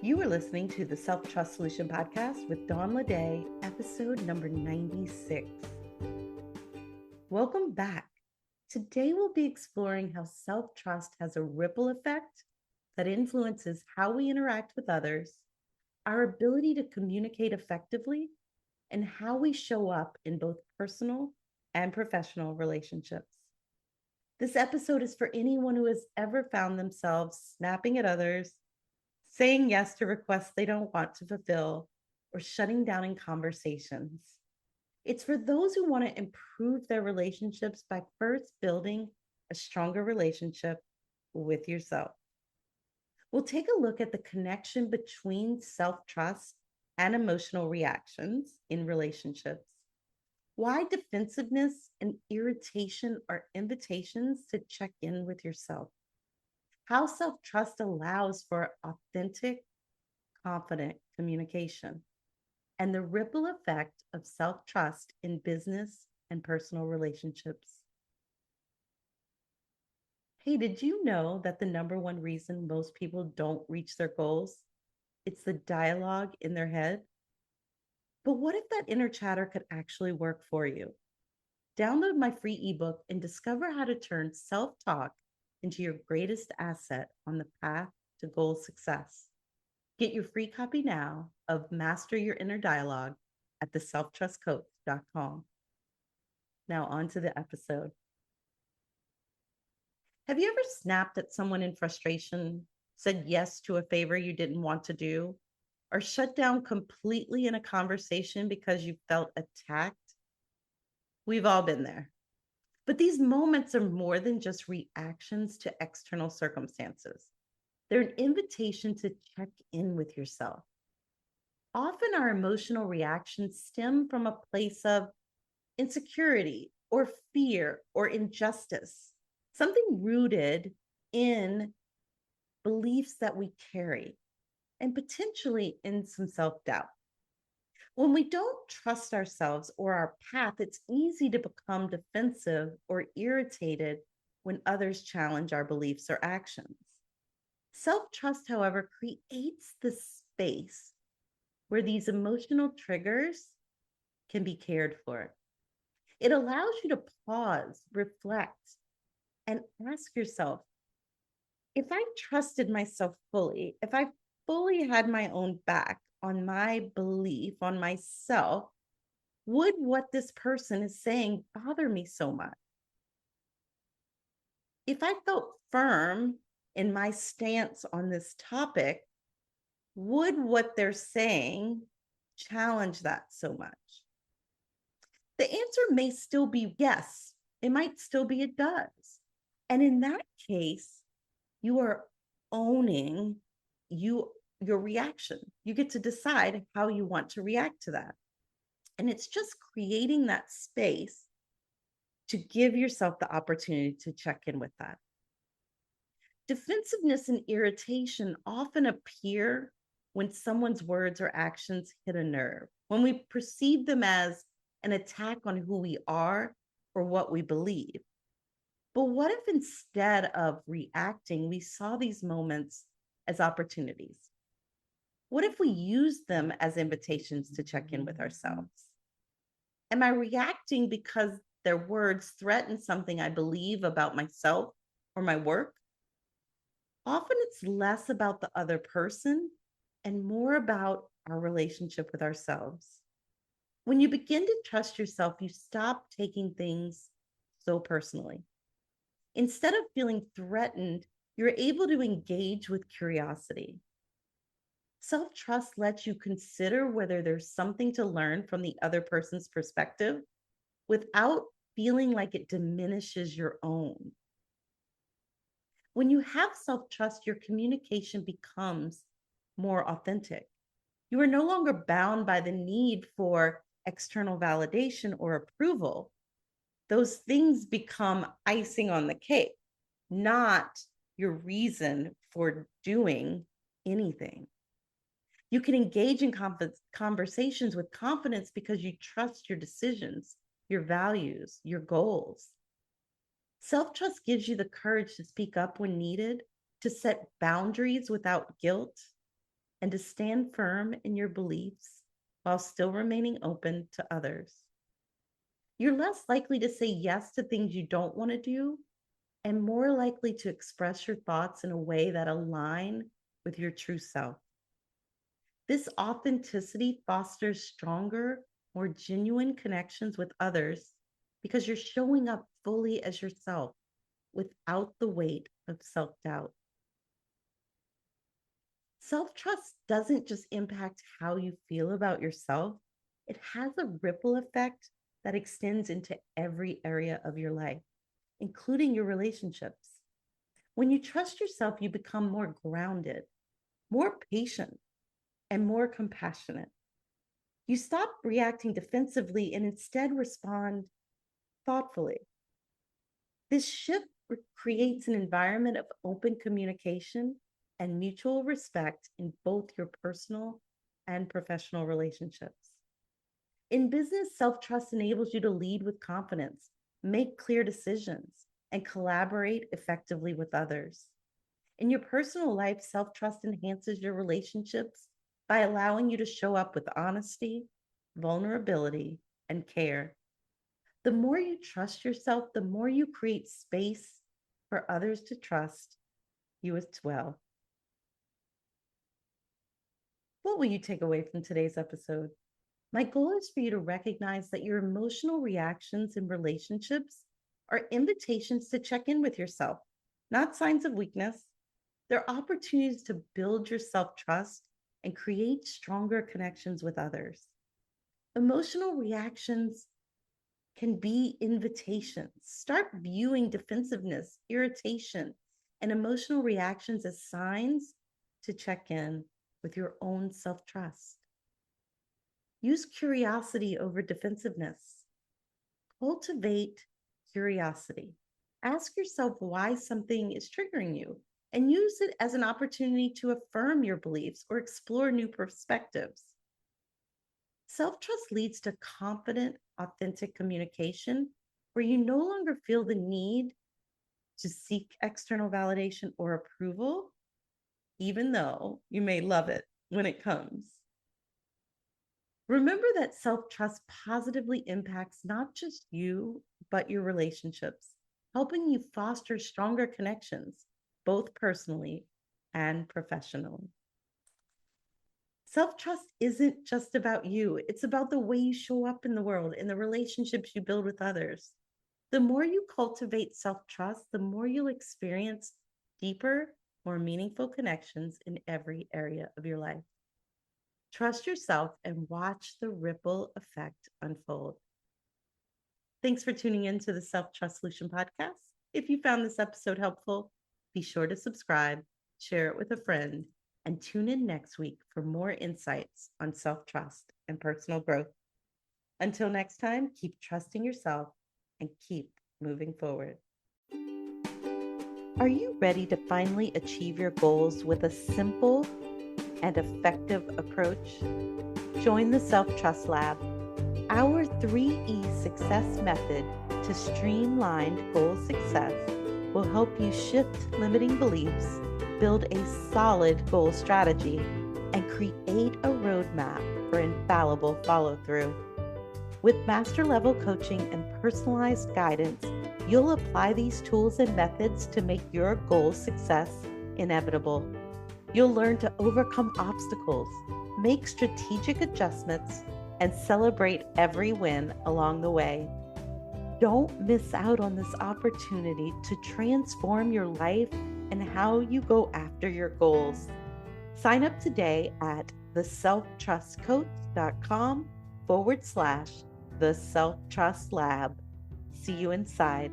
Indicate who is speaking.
Speaker 1: You are listening to the Self-Trust Solution Podcast with Dawn Lede, episode number 96. Welcome back. Today we'll be exploring how self-trust has a ripple effect that influences how we interact with others, our ability to communicate effectively, and how we show up in both personal and professional relationships. This episode is for anyone who has ever found themselves snapping at others, saying yes to requests they don't want to fulfill, or shutting down in conversations. It's for those who want to improve their relationships by first building a stronger relationship with yourself. We'll take a look at the connection between self-trust and emotional reactions in relationships, why defensiveness and irritation are invitations to check in with yourself, how self-trust allows for authentic, confident communication, and the ripple effect of self-trust in business and personal relationships. Hey, did you know that the number one reason most people don't reach their goals? It's the dialogue in their head. But what if that inner chatter could actually work for you? Download my free ebook and discover how to turn self-talk into your greatest asset on the path to goal success. Get your free copy now of Master Your Inner Dialogue at theselftrustcoach.com. Now on to the episode. Have you ever snapped at someone in frustration, said yes to a favor you didn't want to do, or shut down completely in a conversation because you felt attacked? We've all been there. But these moments are more than just reactions to external circumstances. They're an invitation to check in with yourself. Often our emotional reactions stem from a place of insecurity or fear or injustice, something rooted in beliefs that we carry and potentially in some self-doubt. When we don't trust ourselves or our path, it's easy to become defensive or irritated when others challenge our beliefs or actions. Self-trust, however, creates the space where these emotional triggers can be cared for. It allows you to pause, reflect, and ask yourself, if I trusted myself fully, if I fully had my own back on my belief, on myself, would what this person is saying bother me so much? If I felt firm in my stance on this topic, would what they're saying challenge that so much? The answer may still be yes. It might still be it does. And in that case, you are owning your reaction. You get to decide how you want to react to that. And it's just creating that space to give yourself the opportunity to check in with that. Defensiveness and irritation often appear when someone's words or actions hit a nerve, when we perceive them as an attack on who we are or what we believe. But what if instead of reacting, we saw these moments as opportunities? What if we used them as invitations to check in with ourselves? Am I reacting because their words threaten something I believe about myself or my work? Often it's less about the other person and more about our relationship with ourselves. When you begin to trust yourself, you stop taking things so personally. Instead of feeling threatened, you're able to engage with curiosity. Self-trust lets you consider whether there's something to learn from the other person's perspective without feeling like it diminishes your own. When you have self-trust, your communication becomes more authentic. You are no longer bound by the need for external validation or approval. Those things become icing on the cake, not your reason for doing anything. You can engage in conversations with confidence because you trust your decisions, your values, your goals. Self-trust gives you the courage to speak up when needed, to set boundaries without guilt, and to stand firm in your beliefs while still remaining open to others. You're less likely to say yes to things you don't want to do and more likely to express your thoughts in a way that align with your true self. This authenticity fosters stronger, more genuine connections with others because you're showing up fully as yourself without the weight of self doubt. Self trust doesn't just impact how you feel about yourself, it has a ripple effect that extends into every area of your life, including your relationships. When you trust yourself, you become more grounded, more patient, and more compassionate. You stop reacting defensively and instead respond thoughtfully. This shift creates an environment of open communication and mutual respect in both your personal and professional relationships. In business, self trust enables you to lead with confidence, make clear decisions, and collaborate effectively with others. In your personal life, self trust enhances your relationships by allowing you to show up with honesty, vulnerability, and care. The more you trust yourself, the more you create space for others to trust you as well. What will you take away from today's episode? My goal is for you to recognize that your emotional reactions in relationships are invitations to check in with yourself, not signs of weakness. They're opportunities to build your self trust and create stronger connections with others. Emotional reactions can be invitations. Start viewing defensiveness, irritation, and emotional reactions as signs to check in with your own self trust. Use curiosity over defensiveness. Cultivate curiosity. Ask yourself why something is triggering you and use it as an opportunity to affirm your beliefs or explore new perspectives. Self trust leads to confident, authentic communication where you no longer feel the need to seek external validation or approval, even though you may love it when it comes. Remember that self trust positively impacts not just you, but your relationships, helping you foster stronger connections, both personally and professionally. Self trust isn't just about you, it's about the way you show up in the world and the relationships you build with others. The more you cultivate self trust, the more you'll experience deeper, more meaningful connections in every area of your life. Trust yourself and watch the ripple effect unfold. Thanks for tuning in to the Self Trust Solution podcast. If you found this episode helpful, be sure to subscribe, share it with a friend, and tune in next week for more insights on self-trust and personal growth. Until next time, keep trusting yourself and keep moving forward. Are you ready to finally achieve your goals with a simple and effective approach? Join the Self-Trust Lab, our 3E success method to streamline goal success will help you shift limiting beliefs, build a solid goal strategy, and create a roadmap for infallible follow-through. With master-level coaching and personalized guidance, you'll apply these tools and methods to make your goal success inevitable. You'll learn to overcome obstacles, make strategic adjustments, and celebrate every win along the way. Don't miss out on this opportunity to transform your life and how you go after your goals. Sign up today at theselftrustcoach.com/the Self Trust Lab. See you inside.